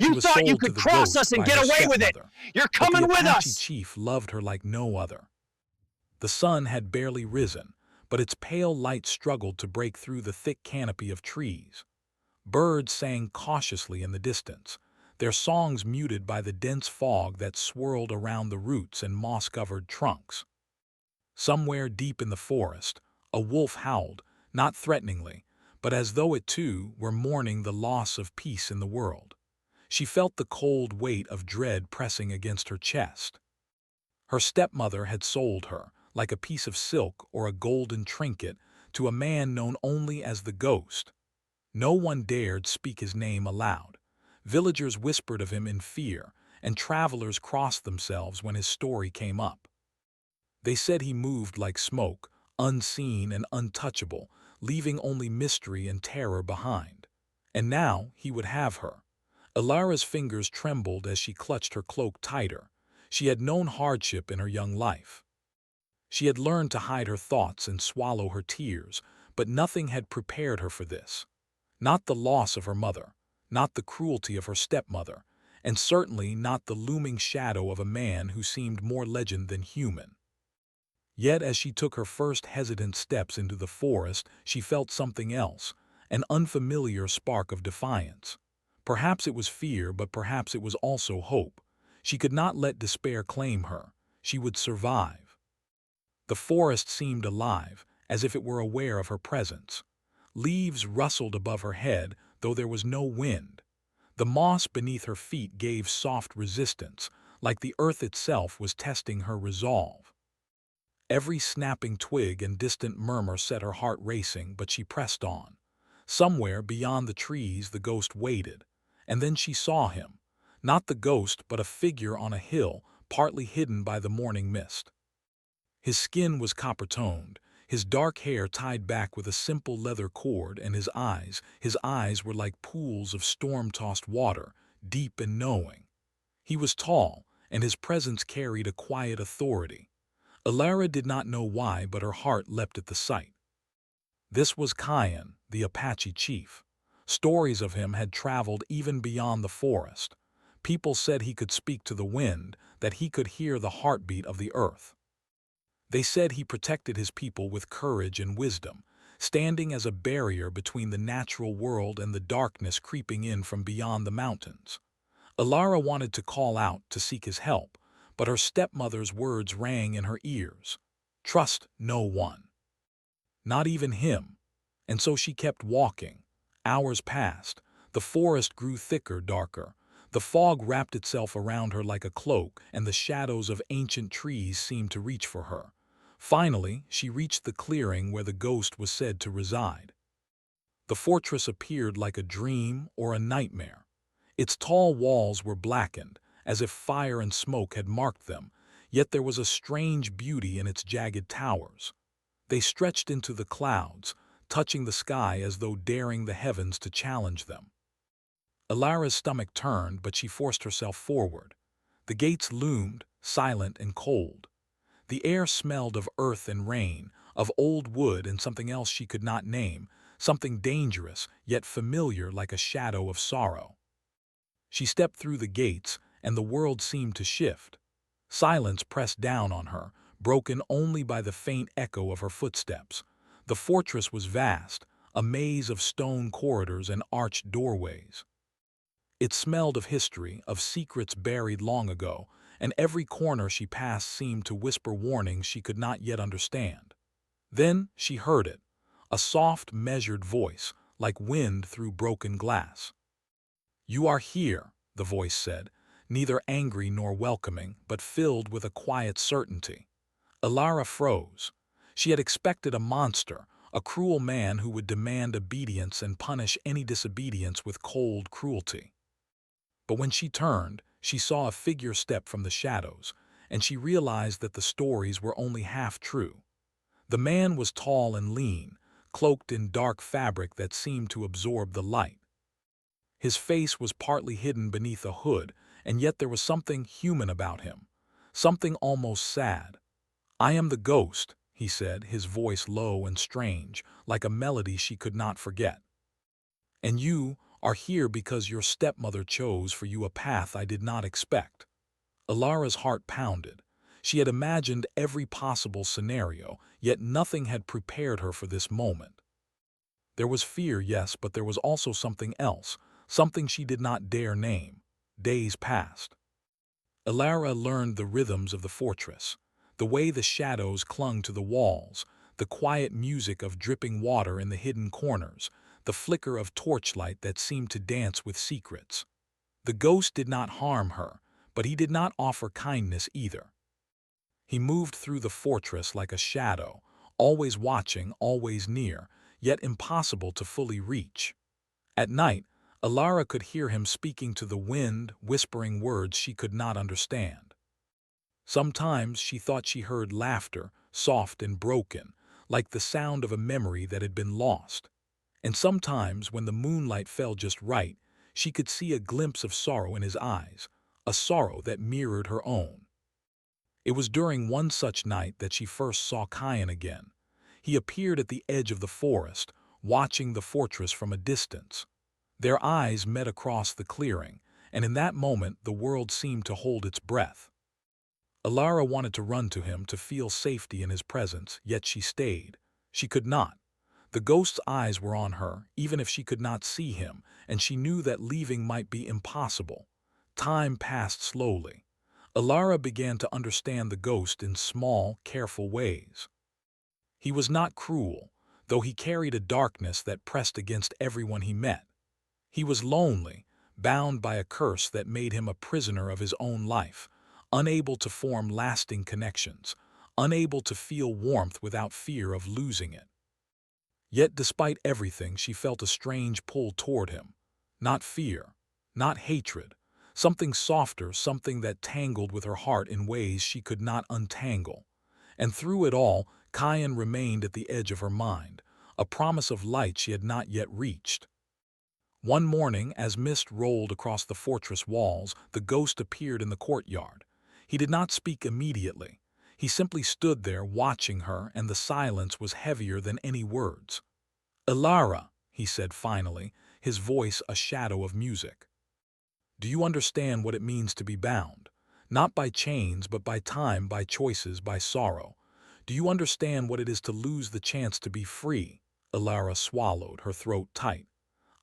She You was thought you sold to could the cross us ghost and by get her away with it. stepmother, You're but the coming with Apache us. chief loved her like no other. The sun had barely risen, but its pale light struggled to break through the thick canopy of trees. Birds sang cautiously in the distance, their songs muted by the dense fog that swirled around the roots and moss-covered trunks. Somewhere deep in the forest, a wolf howled, not threateningly, but as though it too were mourning the loss of peace in the world. She felt the cold weight of dread pressing against her chest. Her stepmother had sold her, like a piece of silk or a golden trinket, to a man known only as the ghost. No one dared speak his name aloud. Villagers whispered of him in fear, and travelers crossed themselves when his story came up. They said he moved like smoke, unseen and untouchable, leaving only mystery and terror behind. And now he would have her. Ilara's fingers trembled as she clutched her cloak tighter. She had known hardship in her young life. She had learned to hide her thoughts and swallow her tears, but nothing had prepared her for this. Not the loss of her mother, not the cruelty of her stepmother, and certainly not the looming shadow of a man who seemed more legend than human. Yet as she took her first hesitant steps into the forest, she felt something else, an unfamiliar spark of defiance. Perhaps it was fear, but perhaps it was also hope. She could not let despair claim her. She would survive. The forest seemed alive, as if it were aware of her presence. Leaves rustled above her head, though there was no wind. The moss beneath her feet gave soft resistance, like the earth itself was testing her resolve. Every snapping twig and distant murmur set her heart racing, but she pressed on. Somewhere beyond the trees the ghost waited, and then she saw him. Not the ghost, but a figure on a hill, partly hidden by the morning mist. His skin was copper-toned, his dark hair tied back with a simple leather cord, and his eyes were like pools of storm-tossed water, deep and knowing. He was tall, and his presence carried a quiet authority. Ilara did not know why, but her heart leapt at the sight. This was Kyan, the Apache chief. Stories of him had traveled even beyond the forest. People said he could speak to the wind, that he could hear the heartbeat of the earth. They said he protected his people with courage and wisdom, standing as a barrier between the natural world and the darkness creeping in from beyond the mountains. Ilara wanted to call out to seek his help, but her stepmother's words rang in her ears. Trust no one. Not even him. And so she kept walking. Hours passed. The forest grew thicker, darker. The fog wrapped itself around her like a cloak, and the shadows of ancient trees seemed to reach for her. Finally, she reached the clearing where the ghost was said to reside. The fortress appeared like a dream or a nightmare. Its tall walls were blackened, as if fire and smoke had marked them, yet there was a strange beauty in its jagged towers. They stretched into the clouds, touching the sky as though daring the heavens to challenge them. Ilara's stomach turned, but she forced herself forward. The gates loomed, silent and cold. The air smelled of earth and rain, of old wood and something else she could not name, something dangerous, yet familiar like a shadow of sorrow. She stepped through the gates, and the world seemed to shift. Silence pressed down on her, broken only by the faint echo of her footsteps. The fortress was vast, a maze of stone corridors and arched doorways. It smelled of history, of secrets buried long ago, and every corner she passed seemed to whisper warnings she could not yet understand. Then she heard it, a soft, measured voice, like wind through broken glass. "You are here," the voice said, neither angry nor welcoming, but filled with a quiet certainty. Ilara froze. She had expected a monster, a cruel man who would demand obedience and punish any disobedience with cold cruelty. But when she turned, she saw a figure step from the shadows, and she realized that the stories were only half true. The man was tall and lean, cloaked in dark fabric that seemed to absorb the light. His face was partly hidden beneath a hood, and yet there was something human about him, something almost sad. "I am the ghost," he said, his voice low and strange, like a melody she could not forget. "And you are here because your stepmother chose for you a path I did not expect." Alara's heart pounded. She had imagined every possible scenario, yet nothing had prepared her for this moment. There was fear, yes, but there was also something else, something she did not dare name. Days passed. Alara learned the rhythms of the fortress, the way the shadows clung to the walls, the quiet music of dripping water in the hidden corners, the flicker of torchlight that seemed to dance with secrets. The ghost did not harm her, but he did not offer kindness either. He moved through the fortress like a shadow, always watching, always near, yet impossible to fully reach. At night, Alara could hear him speaking to the wind, whispering words she could not understand. Sometimes she thought she heard laughter, soft and broken, like the sound of a memory that had been lost. And sometimes, when the moonlight fell just right, she could see a glimpse of sorrow in his eyes, a sorrow that mirrored her own. It was during one such night that she first saw Kyan again. He appeared at the edge of the forest, watching the fortress from a distance. Their eyes met across the clearing, and in that moment the world seemed to hold its breath. Alara wanted to run to him to feel safety in his presence, yet she stayed. She could not. The ghost's eyes were on her, even if she could not see him, and she knew that leaving might be impossible. Time passed slowly. Alara began to understand the ghost in small, careful ways. He was not cruel, though he carried a darkness that pressed against everyone he met. He was lonely, bound by a curse that made him a prisoner of his own life, unable to form lasting connections, unable to feel warmth without fear of losing it. Yet despite everything, she felt a strange pull toward him. Not fear, not hatred, something softer, something that tangled with her heart in ways she could not untangle. And through it all, Kyan remained at the edge of her mind, a promise of light she had not yet reached. One morning, as mist rolled across the fortress walls, the ghost appeared in the courtyard. He did not speak immediately. He simply stood there watching her, and the silence was heavier than any words. "Alara," he said finally, his voice a shadow of music. "Do you understand what it means to be bound? Not by chains, but by time, by choices, by sorrow. Do you understand what it is to lose the chance to be free?" Alara swallowed, her throat tight.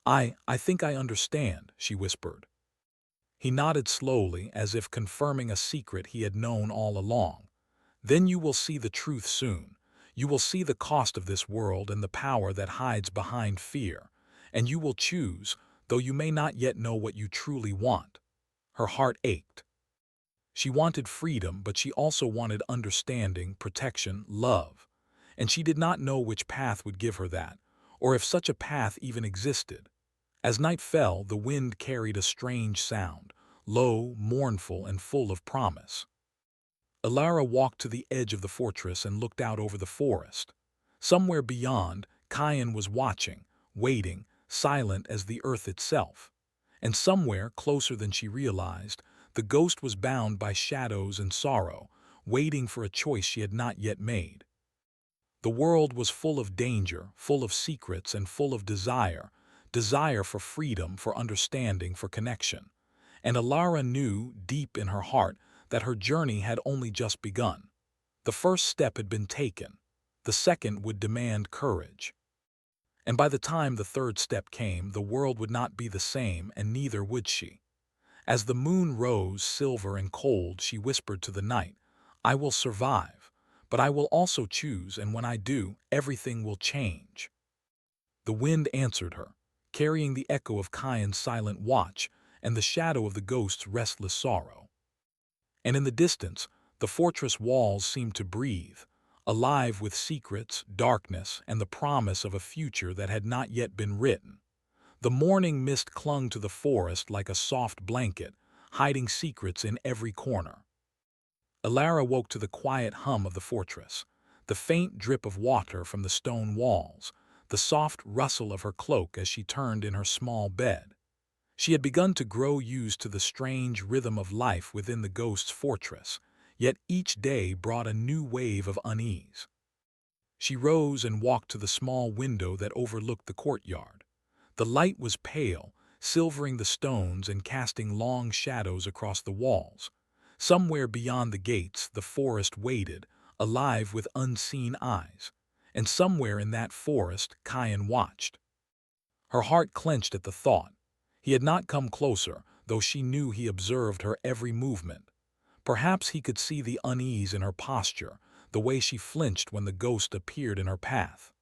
I think I understand," she whispered. He nodded slowly, as if confirming a secret he had known all along. "Then you will see the truth soon. You will see the cost of this world and the power that hides behind fear. And you will choose, though you may not yet know what you truly want." Her heart ached. She wanted freedom, but she also wanted understanding, protection, love. And she did not know which path would give her that, or if such a path even existed. As night fell, the wind carried a strange sound, low, mournful, and full of promise. Alara walked to the edge of the fortress and looked out over the forest. Somewhere beyond, Kyan was watching, waiting, silent as the earth itself. And somewhere, closer than she realized, the ghost was bound by shadows and sorrow, waiting for a choice she had not yet made. The world was full of danger, full of secrets, and full of desire for freedom, for understanding, for connection. And Alara knew, deep in her heart, that her journey had only just begun. The first step had been taken. The second would demand courage. And by the time the third step came, the world would not be the same, and neither would she. As the moon rose, silver and cold, she whispered to the night, "I will survive, but I will also choose, and when I do, everything will change." The wind answered her, carrying the echo of Kyan's silent watch and the shadow of the ghost's restless sorrow. And in the distance, the fortress walls seemed to breathe, alive with secrets, darkness, and the promise of a future that had not yet been written. The morning mist clung to the forest like a soft blanket, hiding secrets in every corner. Alara woke to the quiet hum of the fortress, the faint drip of water from the stone walls, the soft rustle of her cloak as she turned in her small bed. She had begun to grow used to the strange rhythm of life within the ghost's fortress, yet each day brought a new wave of unease. She rose and walked to the small window that overlooked the courtyard. The light was pale, silvering the stones and casting long shadows across the walls. Somewhere beyond the gates, the forest waited, alive with unseen eyes. And somewhere in that forest, Kyan watched. Her heart clenched at the thought. He had not come closer, though she knew he observed her every movement. Perhaps he could see the unease in her posture, the way she flinched when the ghost appeared in her path.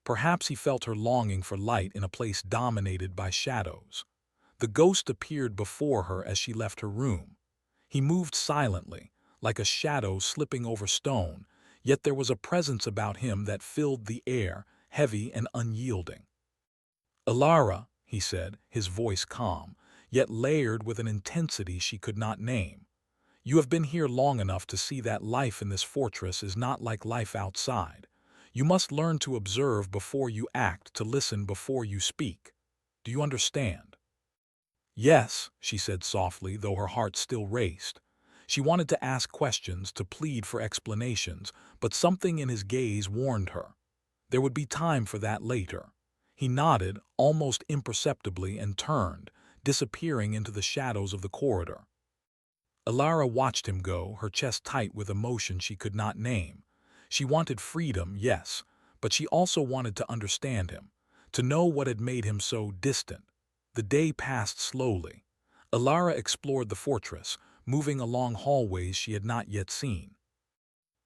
Perhaps he felt her longing for light in a place dominated by shadows. The ghost appeared before her as she left her room. He moved silently, like a shadow slipping over stone, yet there was a presence about him that filled the air, heavy and unyielding. "Alara," he said, his voice calm, yet layered with an intensity she could not name. "You have been here long enough to see that life in this fortress is not like life outside. You must learn to observe before you act, to listen before you speak. Do you understand?" "Yes," she said softly, though her heart still raced. She wanted to ask questions, to plead for explanations, but something in his gaze warned her. There would be time for that later. He nodded, almost imperceptibly, and turned, disappearing into the shadows of the corridor. Alara watched him go, her chest tight with emotion she could not name. She wanted freedom, yes, but she also wanted to understand him, to know what had made him so distant. The day passed slowly. Alara explored the fortress, moving along hallways she had not yet seen.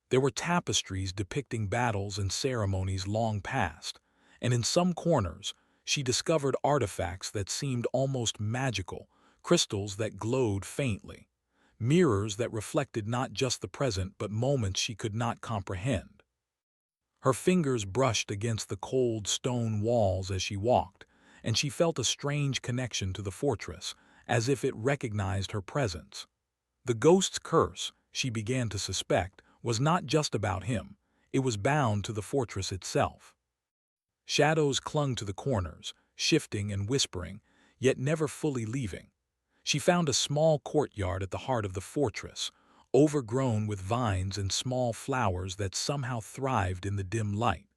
There were tapestries depicting battles and ceremonies long past, and in some corners she discovered artifacts that seemed almost magical, crystals that glowed faintly, mirrors that reflected not just the present but moments she could not comprehend. Her fingers brushed against the cold stone walls as she walked, and she felt a strange connection to the fortress, as if it recognized her presence. The ghost's curse, she began to suspect, was not just about him, it was bound to the fortress itself. Shadows clung to the corners, shifting and whispering, yet never fully leaving. She found a small courtyard at the heart of the fortress, overgrown with vines and small flowers that somehow thrived in the dim light.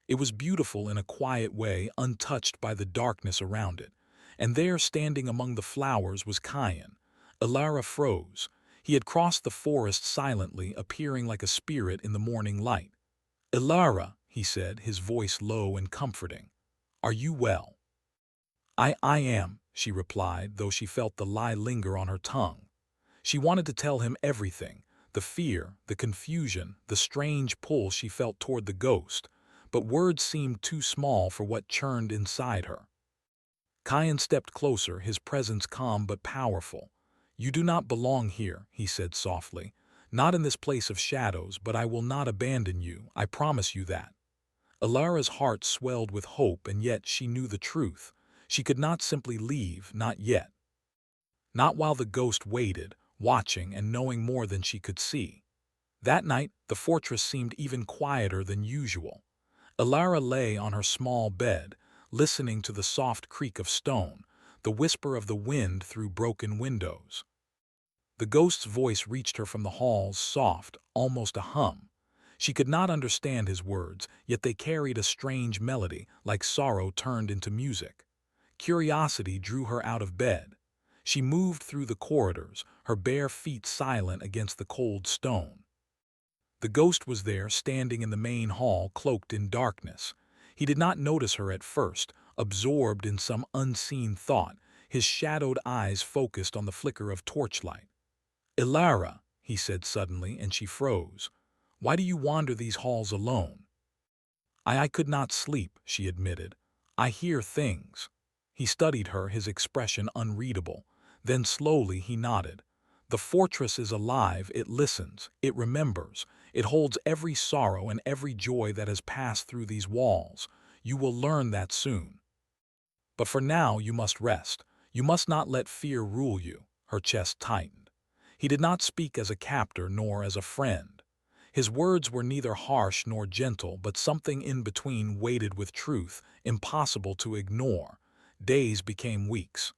It was beautiful in a quiet way, untouched by the darkness around it, and there, standing among the flowers, was Kyan. Alara froze. He had crossed the forest silently, appearing like a spirit in the morning light. "Alara," he said, his voice low and comforting. "Are you well?" I am," she replied, though she felt the lie linger on her tongue. She wanted to tell him everything, the fear, the confusion, the strange pull she felt toward the ghost, but words seemed too small for what churned inside her. Kyan stepped closer, his presence calm but powerful. "You do not belong here," he said softly. "Not in this place of shadows, but I will not abandon you, I promise you that." Alara's heart swelled with hope, and yet she knew the truth. She could not simply leave, not yet. Not while the ghost waited, watching and knowing more than she could see. That night, the fortress seemed even quieter than usual. Alara lay on her small bed, listening to the soft creak of stone, the whisper of the wind through broken windows. The ghost's voice reached her from the halls, soft, almost a hum. She could not understand his words, yet they carried a strange melody, like sorrow turned into music. Curiosity drew her out of bed. She moved through the corridors, her bare feet silent against the cold stone. The ghost was there, standing in the main hall, cloaked in darkness. He did not notice her at first, absorbed in some unseen thought, his shadowed eyes focused on the flicker of torchlight. "Alara," he said suddenly, and she froze. "Why do you wander these halls alone?" I could not sleep," she admitted. "I hear things." He studied her, his expression unreadable. Then slowly he nodded. "The fortress is alive, it listens, it remembers. It holds every sorrow and every joy that has passed through these walls. You will learn that soon. But for now you must rest. You must not let fear rule you." Her chest tightened. He did not speak as a captor nor as a friend. His words were neither harsh nor gentle, but something in between, weighted with truth, impossible to ignore. Days became weeks.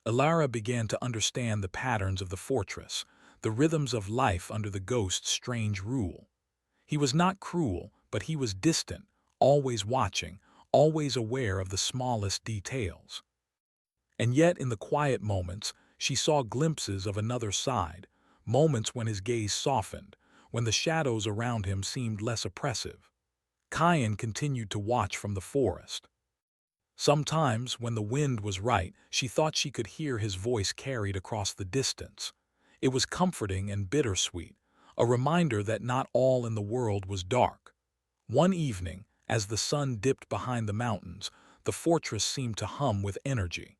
Alara began to understand the patterns of the fortress, the rhythms of life under the ghost's strange rule. He was not cruel, but he was distant, always watching, always aware of the smallest details. And yet, in the quiet moments, she saw glimpses of another side, moments when his gaze softened, when the shadows around him seemed less oppressive. Kyan continued to watch from the forest. Sometimes, when the wind was right, she thought she could hear his voice carried across the distance. It was comforting and bittersweet, a reminder that not all in the world was dark. One evening, as the sun dipped behind the mountains, the fortress seemed to hum with energy.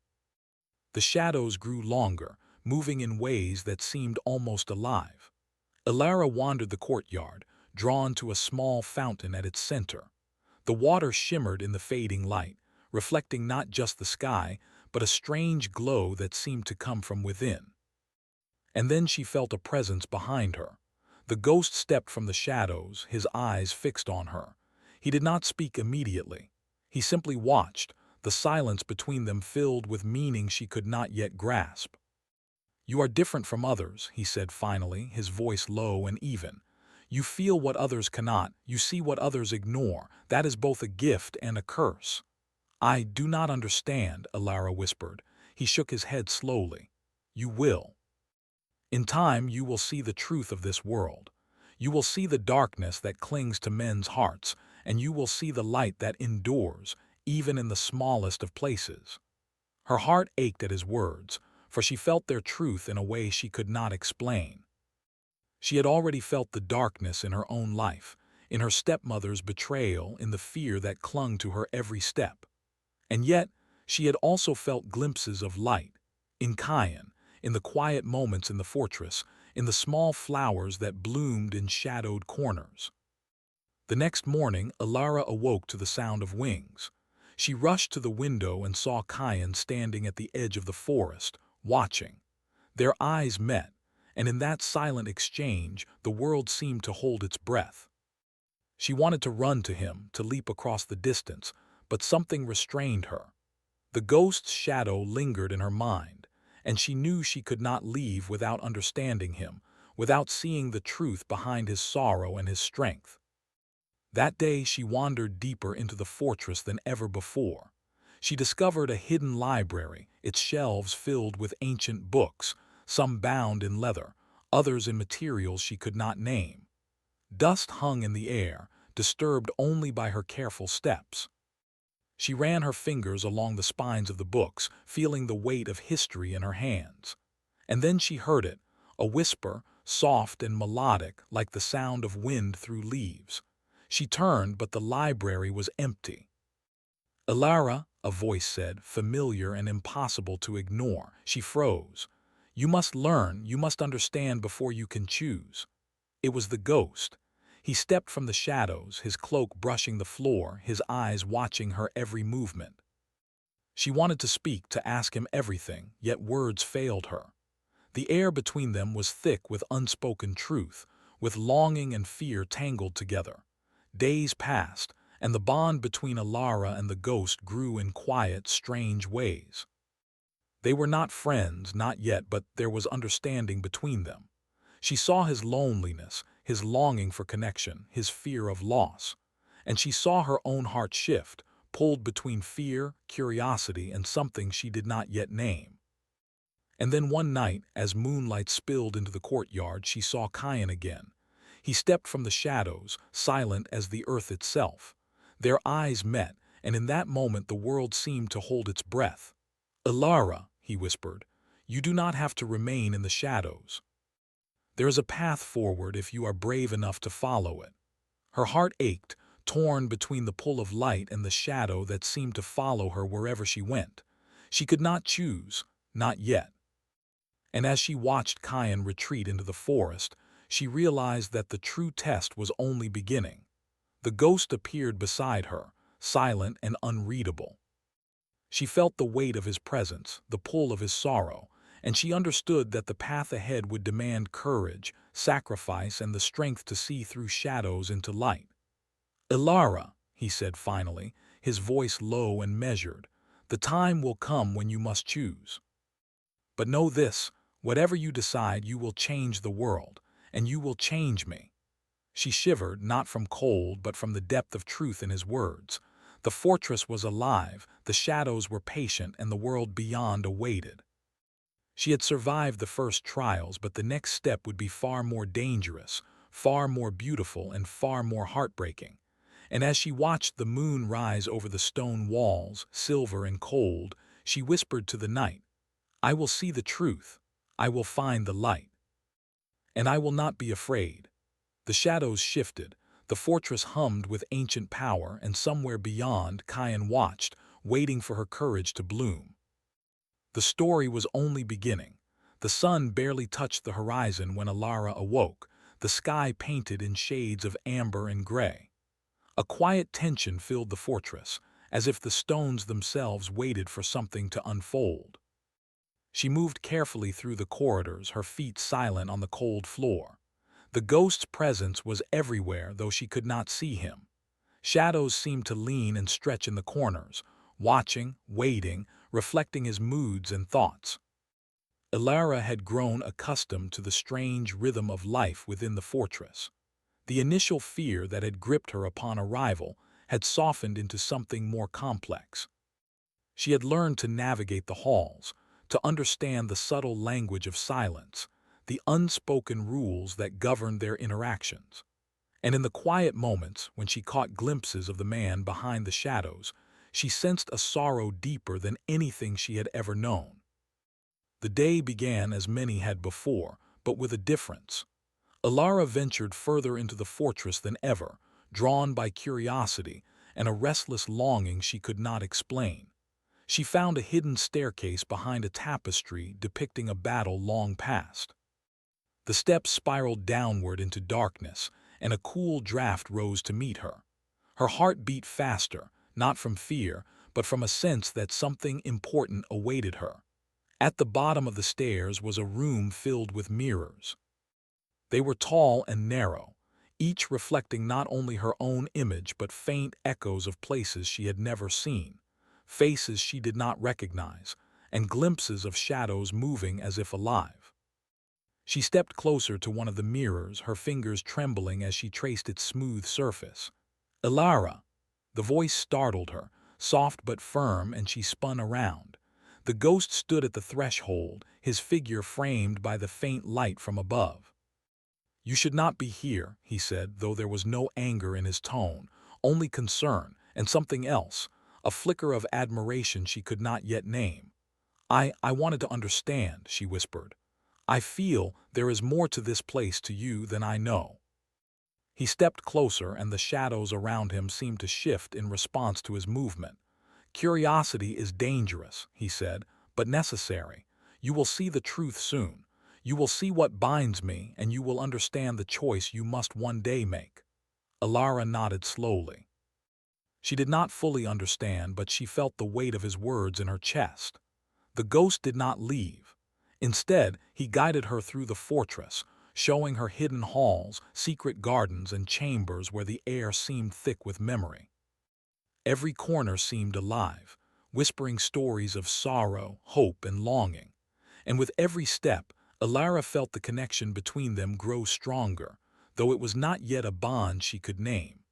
The shadows grew longer, moving in ways that seemed almost alive. Ilara wandered the courtyard, drawn to a small fountain at its center. The water shimmered in the fading light, reflecting not just the sky, but a strange glow that seemed to come from within. And then she felt a presence behind her. The ghost stepped from the shadows, his eyes fixed on her. He did not speak immediately. He simply watched, the silence between them filled with meaning she could not yet grasp. "You are different from others," he said finally, his voice low and even. "You feel what others cannot, you see what others ignore. That is both a gift and a curse." "I do not understand," Ilara whispered. He shook his head slowly. "You will. In time you will see the truth of this world. You will see the darkness that clings to men's hearts, and you will see the light that endures, even in the smallest of places." Her heart ached at his words, for she felt their truth in a way she could not explain. She had already felt the darkness in her own life, in her stepmother's betrayal, in the fear that clung to her every step. And yet, she had also felt glimpses of light, in Kyan, in the quiet moments in the fortress, in the small flowers that bloomed in shadowed corners. The next morning, Ilara awoke to the sound of wings. She rushed to the window and saw Kyan standing at the edge of the forest, watching. Their eyes met, and in that silent exchange, the world seemed to hold its breath. She wanted to run to him, to leap across the distance, but something restrained her. The ghost's shadow lingered in her mind, and she knew she could not leave without understanding him, without seeing the truth behind his sorrow and his strength. That day she wandered deeper into the fortress than ever before. She discovered a hidden library, its shelves filled with ancient books, some bound in leather, others in materials she could not name. Dust hung in the air, disturbed only by her careful steps. She ran her fingers along the spines of the books, feeling the weight of history in her hands. And then she heard it, a whisper, soft and melodic like the sound of wind through leaves. She turned, but the library was empty. "Ilara," a voice said, familiar and impossible to ignore. She froze. "You must learn, you must understand before you can choose." It was the ghost. He stepped from the shadows, his cloak brushing the floor, his eyes watching her every movement. She wanted to speak, to ask him everything, yet words failed her. The air between them was thick with unspoken truth, with longing and fear tangled together. Days passed, and the bond between Ilara and the ghost grew in quiet, strange ways. They were not friends, not yet, but there was understanding between them. She saw his loneliness, his longing for connection, his fear of loss. And she saw her own heart shift, pulled between fear, curiosity, and something she did not yet name. And then one night, as moonlight spilled into the courtyard, she saw Kyan again. He stepped from the shadows, silent as the earth itself. Their eyes met, and in that moment the world seemed to hold its breath. "Ilara," he whispered, "you do not have to remain in the shadows. There is a path forward if you are brave enough to follow it." Her heart ached, torn between the pull of light and the shadow that seemed to follow her wherever she went. She could not choose, not yet. And as she watched Kyan retreat into the forest, she realized that the true test was only beginning. The ghost appeared beside her, silent and unreadable. She felt the weight of his presence, the pull of his sorrow, and she understood that the path ahead would demand courage, sacrifice, and the strength to see through shadows into light. "Ilara," he said finally, his voice low and measured, "the time will come when you must choose. But know this, whatever you decide, you will change the world, and you will change me." She shivered, not from cold, but from the depth of truth in his words. The fortress was alive, the shadows were patient, and the world beyond awaited. She had survived the first trials, but the next step would be far more dangerous, far more beautiful, and far more heartbreaking. And as she watched the moon rise over the stone walls, silver and cold, she whispered to the night, "I will see the truth. I will find the light. And I will not be afraid." The shadows shifted. The fortress hummed with ancient power, and somewhere beyond, Kyan watched, waiting for her courage to bloom. The story was only beginning. The sun barely touched the horizon when Alara awoke, the sky painted in shades of amber and gray. A quiet tension filled the fortress, as if the stones themselves waited for something to unfold. She moved carefully through the corridors, her feet silent on the cold floor. The ghost's presence was everywhere, though she could not see him. Shadows seemed to lean and stretch in the corners, watching, waiting, reflecting his moods and thoughts. Alara had grown accustomed to the strange rhythm of life within the fortress. The initial fear that had gripped her upon arrival had softened into something more complex. She had learned to navigate the halls, to understand the subtle language of silence, the unspoken rules that governed their interactions. And in the quiet moments, when she caught glimpses of the man behind the shadows, she sensed a sorrow deeper than anything she had ever known. The day began as many had before, but with a difference. Alara ventured further into the fortress than ever, drawn by curiosity and a restless longing she could not explain. She found a hidden staircase behind a tapestry depicting a battle long past. The steps spiraled downward into darkness, and a cool draft rose to meet her. Her heart beat faster, not from fear, but from a sense that something important awaited her. At the bottom of the stairs was a room filled with mirrors. They were tall and narrow, each reflecting not only her own image but faint echoes of places she had never seen, faces she did not recognize, and glimpses of shadows moving as if alive. She stepped closer to one of the mirrors, her fingers trembling as she traced its smooth surface. "Alara!" The voice startled her, soft but firm, and she spun around. The ghost stood at the threshold, his figure framed by the faint light from above. "You should not be here," he said, though there was no anger in his tone, only concern, and something else, a flicker of admiration she could not yet name. I wanted to understand," she whispered. "I feel there is more to this place to you than I know." He stepped closer, and the shadows around him seemed to shift in response to his movement. "Curiosity is dangerous," he said, "but necessary. You will see the truth soon. You will see what binds me, and you will understand the choice you must one day make." Alara nodded slowly. She did not fully understand, but she felt the weight of his words in her chest. The ghost did not leave. Instead, he guided her through the fortress, showing her hidden halls, secret gardens, and chambers where the air seemed thick with memory. Every corner seemed alive, whispering stories of sorrow, hope, and longing. And with every step, Alara felt the connection between them grow stronger, though it was not yet a bond she could name.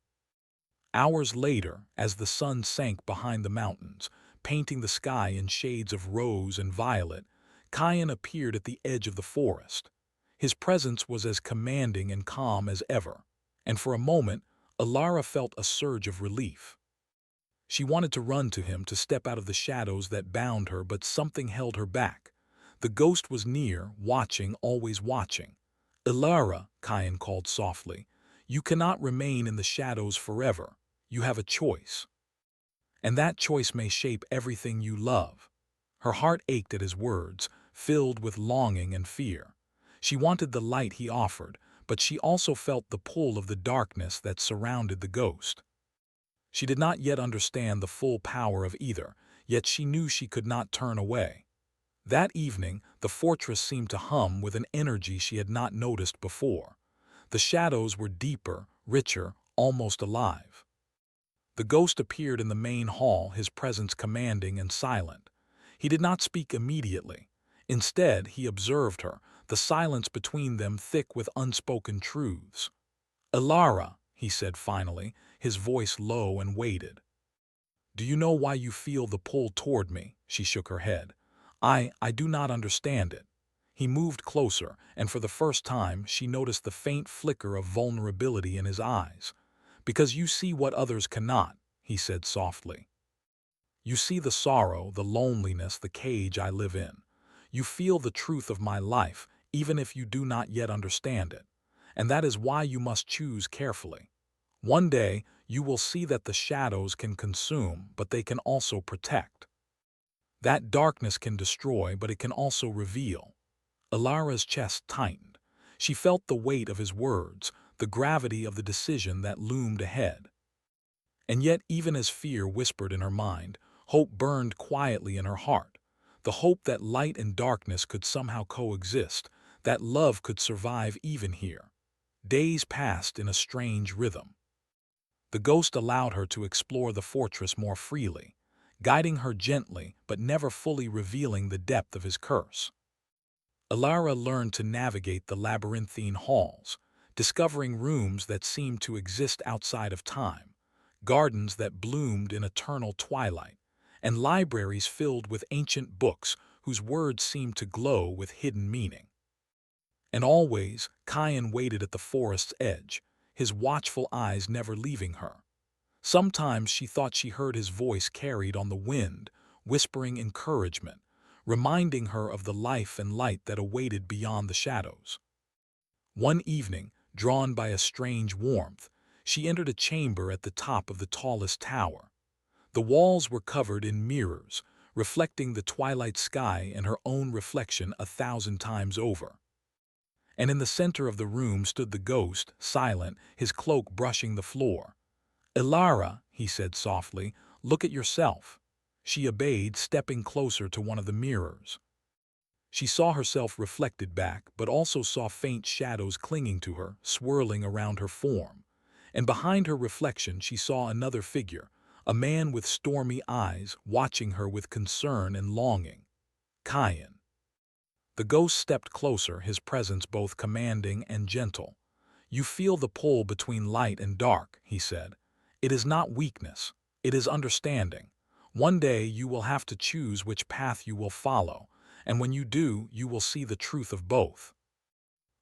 Hours later, as the sun sank behind the mountains, painting the sky in shades of rose and violet, Kyan appeared at the edge of the forest. His presence was as commanding and calm as ever, and for a moment, Alara felt a surge of relief. She wanted to run to him, to step out of the shadows that bound her, but something held her back. The ghost was near, watching, always watching. "Alara," Kyan called softly, "you cannot remain in the shadows forever. You have a choice. And that choice may shape everything you love." Her heart ached at his words, filled with longing and fear. She wanted the light he offered, but she also felt the pull of the darkness that surrounded the ghost. She did not yet understand the full power of either, yet she knew she could not turn away. That evening, the fortress seemed to hum with an energy she had not noticed before. The shadows were deeper, richer, almost alive. The ghost appeared in the main hall, his presence commanding and silent. He did not speak immediately. Instead, he observed her, the silence between them thick with unspoken truths. "Alara," he said finally, his voice low and weighted. Do you know why you feel the pull toward me? She shook her head. I do not understand it. He moved closer, and for the first time she noticed the faint flicker of vulnerability in his eyes. Because you see what others cannot, he said softly. You see the sorrow, the loneliness, the cage I live in. You feel the truth of my life, even if you do not yet understand it. And that is why you must choose carefully. One day, you will see that the shadows can consume, but they can also protect. That darkness can destroy, but it can also reveal. Ilara's chest tightened. She felt the weight of his words, the gravity of the decision that loomed ahead. And yet, even as fear whispered in her mind, hope burned quietly in her heart. The hope that light and darkness could somehow coexist, that love could survive even here. Days passed in a strange rhythm. The ghost allowed her to explore the fortress more freely, guiding her gently but never fully revealing the depth of his curse. Ilara learned to navigate the labyrinthine halls, discovering rooms that seemed to exist outside of time, gardens that bloomed in eternal twilight, and libraries filled with ancient books whose words seemed to glow with hidden meaning. And always, Kyan waited at the forest's edge, his watchful eyes never leaving her. Sometimes she thought she heard his voice carried on the wind, whispering encouragement, reminding her of the life and light that awaited beyond the shadows. One evening, drawn by a strange warmth, she entered a chamber at the top of the tallest tower. The walls were covered in mirrors, reflecting the twilight sky and her own reflection 1,000 times over. And in the center of the room stood the ghost, silent, his cloak brushing the floor. "Ilara," he said softly, "look at yourself." She obeyed, stepping closer to one of the mirrors. She saw herself reflected back, but also saw faint shadows clinging to her, swirling around her form. And behind her reflection she saw another figure, a man with stormy eyes, watching her with concern and longing. Kyan. The ghost stepped closer, his presence both commanding and gentle. "You feel the pull between light and dark," he said. "It is not weakness, it is understanding. One day you will have to choose which path you will follow, and when you do, you will see the truth of both."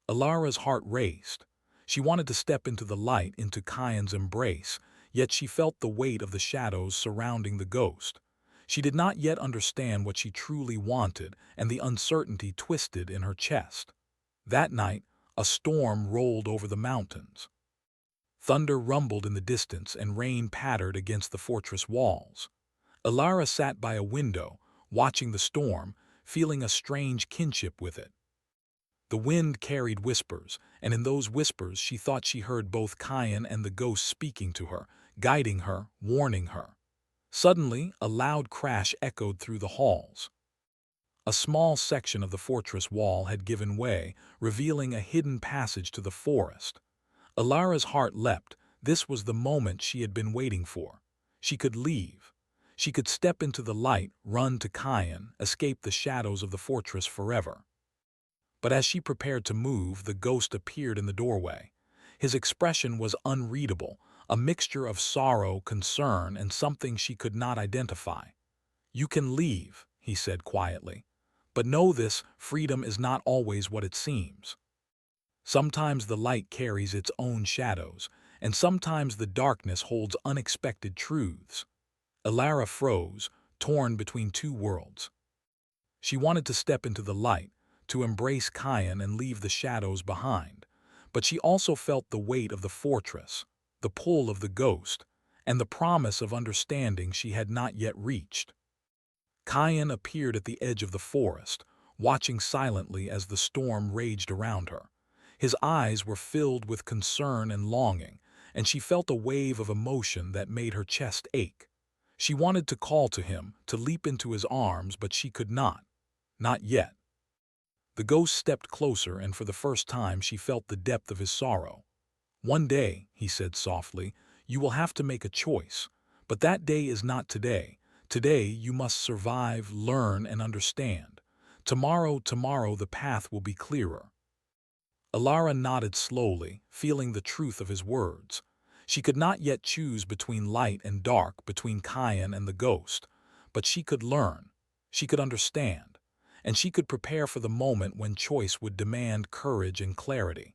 Ilara's heart raced. She wanted to step into the light, into Kyan's embrace, yet she felt the weight of the shadows surrounding the ghost. She did not yet understand what she truly wanted, and the uncertainty twisted in her chest. That night, a storm rolled over the mountains. Thunder rumbled in the distance and rain pattered against the fortress walls. Ilara sat by a window, watching the storm, feeling a strange kinship with it. The wind carried whispers, and in those whispers she thought she heard both Kyan and the ghost speaking to her, guiding her, warning her. Suddenly, a loud crash echoed through the halls. A small section of the fortress wall had given way, revealing a hidden passage to the forest. Ilara's heart leapt. This was the moment she had been waiting for. She could leave. She could step into the light, run to Kyan, escape the shadows of the fortress forever. But as she prepared to move, the ghost appeared in the doorway. His expression was unreadable, a mixture of sorrow, concern, and something she could not identify. "You can leave," he said quietly. "But know this, freedom is not always what it seems. Sometimes the light carries its own shadows, and sometimes the darkness holds unexpected truths." Ilara froze, torn between two worlds. She wanted to step into the light, to embrace Kyan and leave the shadows behind, but she also felt the weight of the fortress, the pull of the ghost, and the promise of understanding she had not yet reached. Kyan appeared at the edge of the forest, watching silently as the storm raged around her. His eyes were filled with concern and longing, and she felt a wave of emotion that made her chest ache. She wanted to call to him, to leap into his arms, but she could not. Not yet. The ghost stepped closer, and for the first time she felt the depth of his sorrow. "One day," he said softly, "you will have to make a choice. But that day is not today. Today you must survive, learn, and understand. Tomorrow the path will be clearer." Ilara nodded slowly, feeling the truth of his words. She could not yet choose between light and dark, between Cayenne and the ghost, but she could learn, she could understand, and she could prepare for the moment when choice would demand courage and clarity.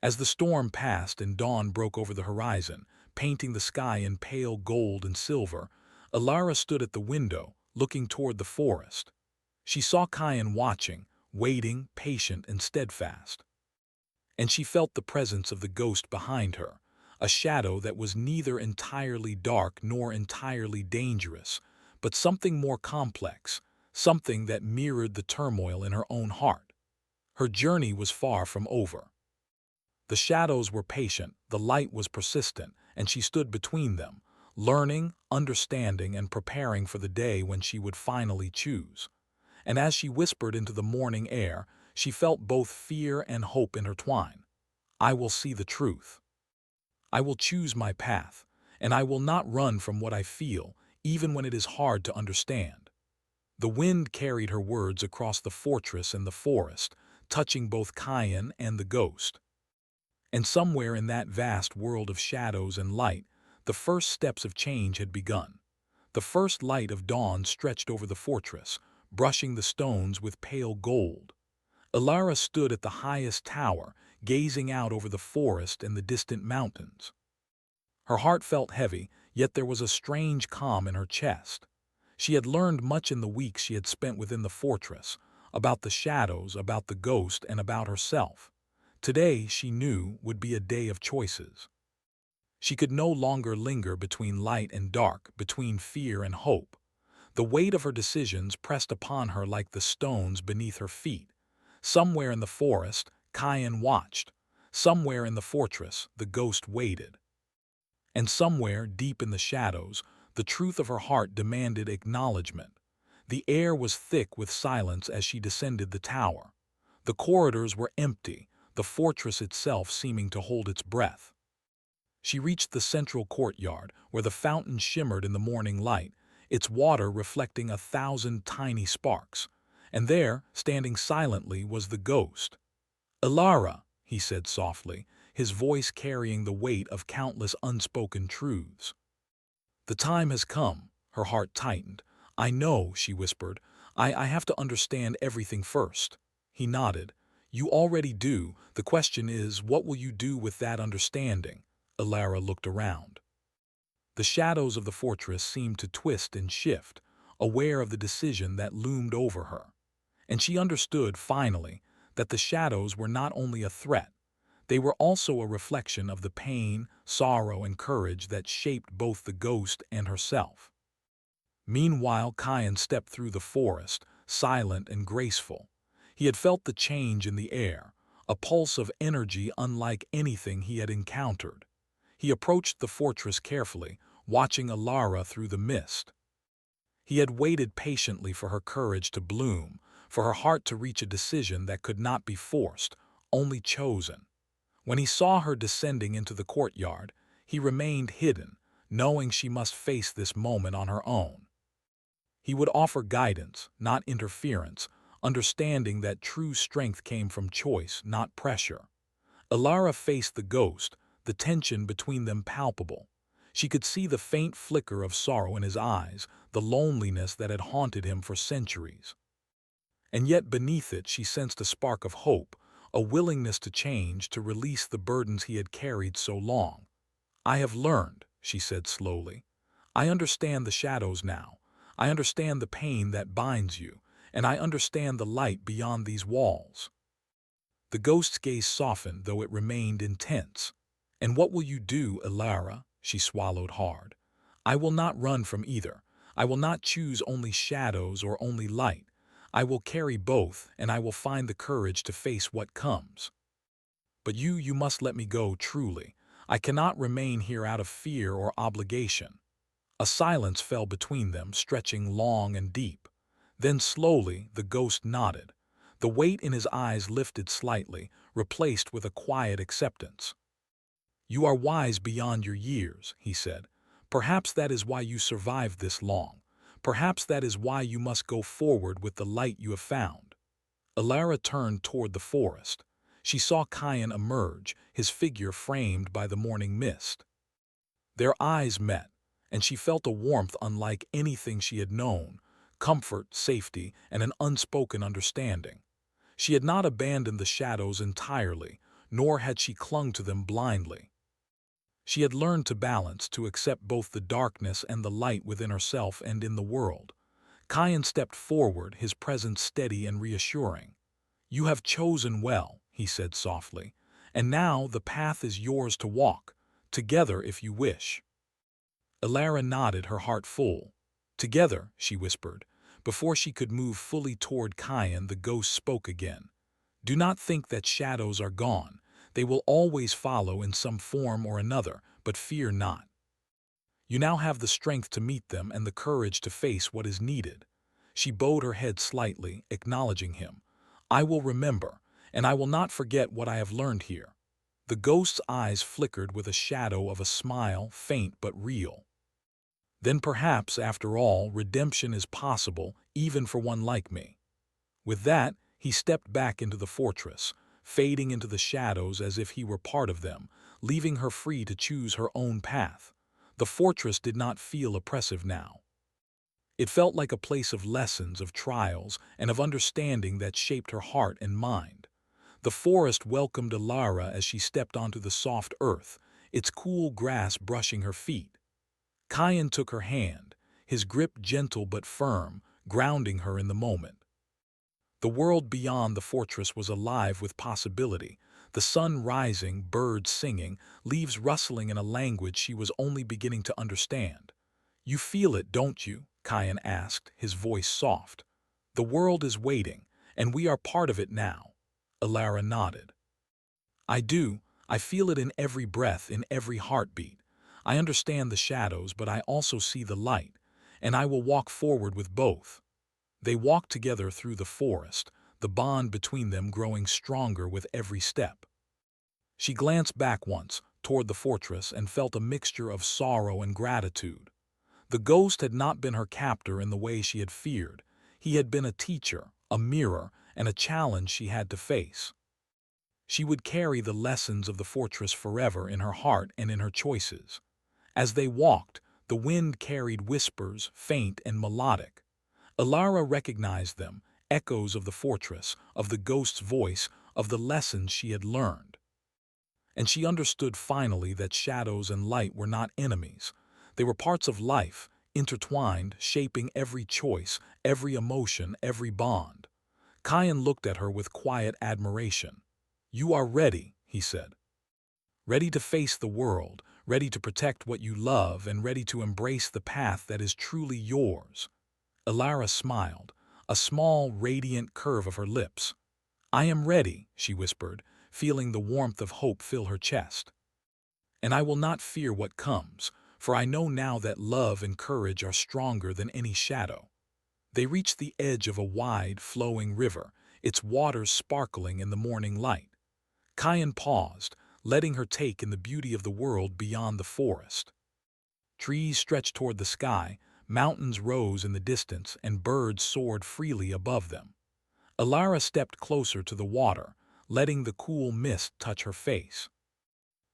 As the storm passed and dawn broke over the horizon, painting the sky in pale gold and silver, Alara stood at the window, looking toward the forest. She saw Cayenne watching, waiting, patient and steadfast. And she felt the presence of the ghost behind her, a shadow that was neither entirely dark nor entirely dangerous, but something more complex, something that mirrored the turmoil in her own heart. Her journey was far from over. The shadows were patient, the light was persistent, and she stood between them, learning, understanding, and preparing for the day when she would finally choose. And as she whispered into the morning air, she felt both fear and hope intertwine. I will see the truth. I will choose my path, and I will not run from what I feel, even when it is hard to understand. The wind carried her words across the fortress and the forest, touching both Cayenne and the ghost. And somewhere in that vast world of shadows and light, the first steps of change had begun. The first light of dawn stretched over the fortress, brushing the stones with pale gold. Alara stood at the highest tower, gazing out over the forest and the distant mountains. Her heart felt heavy, yet there was a strange calm in her chest. She had learned much in the weeks she had spent within the fortress, about the shadows, about the ghost, and about herself. Today, she knew, would be a day of choices. She could no longer linger between light and dark, between fear and hope. The weight of her decisions pressed upon her like the stones beneath her feet. Somewhere in the forest, Cayenne watched. Somewhere in the fortress, the ghost waited. And somewhere, deep in the shadows, the truth of her heart demanded acknowledgement. The air was thick with silence as she descended the tower. The corridors were empty, the fortress itself seeming to hold its breath. She reached the central courtyard, where the fountain shimmered in the morning light, its water reflecting 1,000 tiny sparks. And there, standing silently, was the ghost. "Alara," he said softly, his voice carrying the weight of countless unspoken truths. "The time has come." Her heart tightened. "I know," she whispered. I have to understand everything first." He nodded. "You already do. The question is, what will you do with that understanding?" Alara looked around. The shadows of the fortress seemed to twist and shift, aware of the decision that loomed over her. And she understood, finally, that the shadows were not only a threat, they were also a reflection of the pain, sorrow, and courage that shaped both the ghost and herself. Meanwhile, Cayenne stepped through the forest, silent and graceful. He had felt the change in the air, a pulse of energy unlike anything he had encountered. He approached the fortress carefully, watching Alara through the mist. He had waited patiently for her courage to bloom, for her heart to reach a decision that could not be forced, only chosen. When he saw her descending into the courtyard, he remained hidden, knowing she must face this moment on her own. He would offer guidance, not interference, understanding that true strength came from choice, not pressure. Alara faced the ghost, the tension between them palpable. She could see the faint flicker of sorrow in his eyes, the loneliness that had haunted him for centuries. And yet beneath it she sensed a spark of hope, a willingness to change, to release the burdens he had carried so long. "I have learned," she said slowly. "I understand the shadows now. I understand the pain that binds you, and I understand the light beyond these walls." The ghost's gaze softened, though it remained intense. "And what will you do, Alara?" She swallowed hard. "I will not run from either. I will not choose only shadows or only light. I will carry both, and I will find the courage to face what comes. But you must let me go truly. I cannot remain here out of fear or obligation." A silence fell between them, stretching long and deep. Then slowly the ghost nodded. The weight in his eyes lifted slightly, replaced with a quiet acceptance. "You are wise beyond your years," he said. "Perhaps that is why you survived this long. Perhaps that is why you must go forward with the light you have found." Alara turned toward the forest. She saw Kyan emerge, his figure framed by the morning mist. Their eyes met, and she felt a warmth unlike anything she had known, comfort, safety, and an unspoken understanding. She had not abandoned the shadows entirely, nor had she clung to them blindly. She had learned to balance, to accept both the darkness and the light within herself and in the world. Kyan stepped forward, his presence steady and reassuring. "You have chosen well," he said softly, "and now the path is yours to walk, together if you wish." Alara nodded, her heart full. "Together," she whispered. Before she could move fully toward Kyan, the ghost spoke again. "Do not think that shadows are gone. They will always follow in some form or another, but fear not. You now have the strength to meet them and the courage to face what is needed." She bowed her head slightly, acknowledging him. "I will remember, and I will not forget what I have learned here." The ghost's eyes flickered with a shadow of a smile, faint but real. "Then perhaps, after all, redemption is possible, even for one like me." With that, he stepped back into the fortress, fading into the shadows as if he were part of them, leaving her free to choose her own path. The fortress did not feel oppressive now. It felt like a place of lessons, of trials, and of understanding that shaped her heart and mind. The forest welcomed Alara as she stepped onto the soft earth, its cool grass brushing her feet. Kyan took her hand, his grip gentle but firm, grounding her in the moment. The world beyond the fortress was alive with possibility, the sun rising, birds singing, leaves rustling in a language she was only beginning to understand. "You feel it, don't you?" Kyan asked, his voice soft. "The world is waiting, and we are part of it now." Alara nodded. "I do. I feel it in every breath, in every heartbeat. I understand the shadows, but I also see the light, and I will walk forward with both." They walked together through the forest, the bond between them growing stronger with every step. She glanced back once, toward the fortress, and felt a mixture of sorrow and gratitude. The ghost had not been her captor in the way she had feared. He had been a teacher, a mirror, and a challenge she had to face. She would carry the lessons of the fortress forever in her heart and in her choices. As they walked, the wind carried whispers, faint and melodic. Alara recognized them, echoes of the fortress, of the ghost's voice, of the lessons she had learned. And she understood finally that shadows and light were not enemies. They were parts of life, intertwined, shaping every choice, every emotion, every bond. Kyan looked at her with quiet admiration. "You are ready," he said. "Ready to face the world, ready to protect what you love, and ready to embrace the path that is truly yours." Alara smiled, a small, radiant curve of her lips. "I am ready," she whispered, feeling the warmth of hope fill her chest. "And I will not fear what comes, for I know now that love and courage are stronger than any shadow." They reached the edge of a wide, flowing river, its waters sparkling in the morning light. Kyan paused, letting her take in the beauty of the world beyond the forest. Trees stretched toward the sky, mountains rose in the distance, and birds soared freely above them. Alara stepped closer to the water, letting the cool mist touch her face.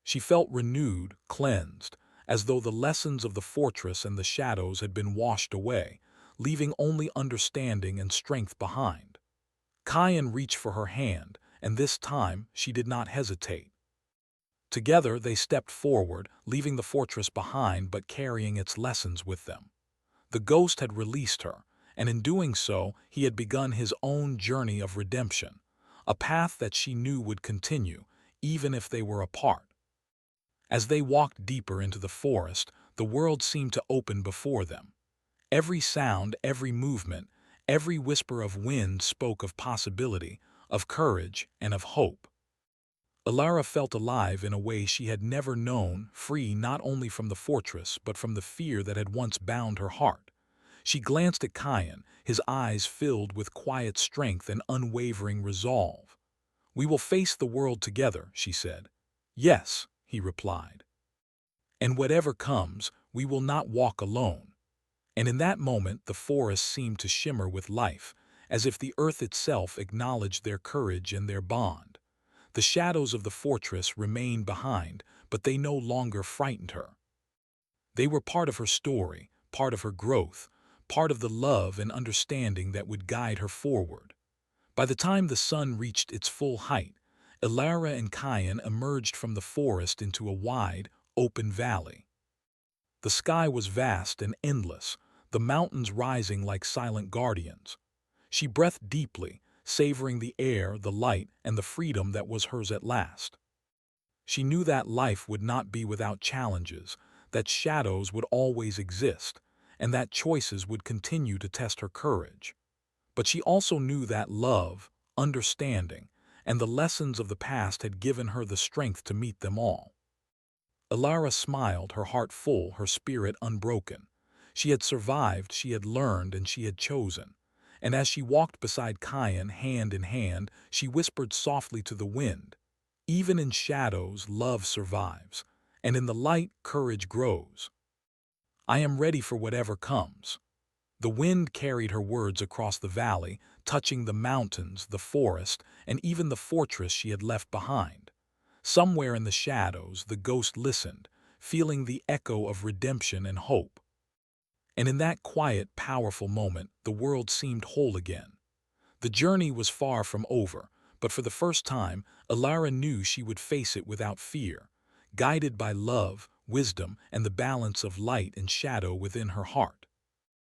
She felt renewed, cleansed, as though the lessons of the fortress and the shadows had been washed away, leaving only understanding and strength behind. Kyan reached for her hand, and this time she did not hesitate. Together they stepped forward, leaving the fortress behind but carrying its lessons with them. The ghost had released her, and in doing so he had begun his own journey of redemption, a path that she knew would continue, even if they were apart. As they walked deeper into the forest, the world seemed to open before them. Every sound, every movement, every whisper of wind spoke of possibility, of courage, and of hope. Alara felt alive in a way she had never known, free not only from the fortress but from the fear that had once bound her heart. She glanced at Kyan, his eyes filled with quiet strength and unwavering resolve. "We will face the world together," she said. "Yes," he replied. "And whatever comes, we will not walk alone." And in that moment the forest seemed to shimmer with life, as if the earth itself acknowledged their courage and their bond. The shadows of the fortress remained behind, but they no longer frightened her. They were part of her story, part of her growth, part of the love and understanding that would guide her forward. By the time the sun reached its full height, Elara and Kyan emerged from the forest into a wide, open valley. The sky was vast and endless, the mountains rising like silent guardians. She breathed deeply, savoring the air, the light, and the freedom that was hers at last. She knew that life would not be without challenges, that shadows would always exist, and that choices would continue to test her courage. But she also knew that love, understanding, and the lessons of the past had given her the strength to meet them all. Elara smiled, her heart full, her spirit unbroken. She had survived, she had learned, and she had chosen. And as she walked beside Kyan, hand in hand, she whispered softly to the wind, "Even in shadows, love survives, and in the light, courage grows. I am ready for whatever comes." The wind carried her words across the valley, touching the mountains, the forest, and even the fortress she had left behind. Somewhere in the shadows, the ghost listened, feeling the echo of redemption and hope. And in that quiet, powerful moment, the world seemed whole again. The journey was far from over, but for the first time, Elara knew she would face it without fear, guided by love, wisdom, and the balance of light and shadow within her heart.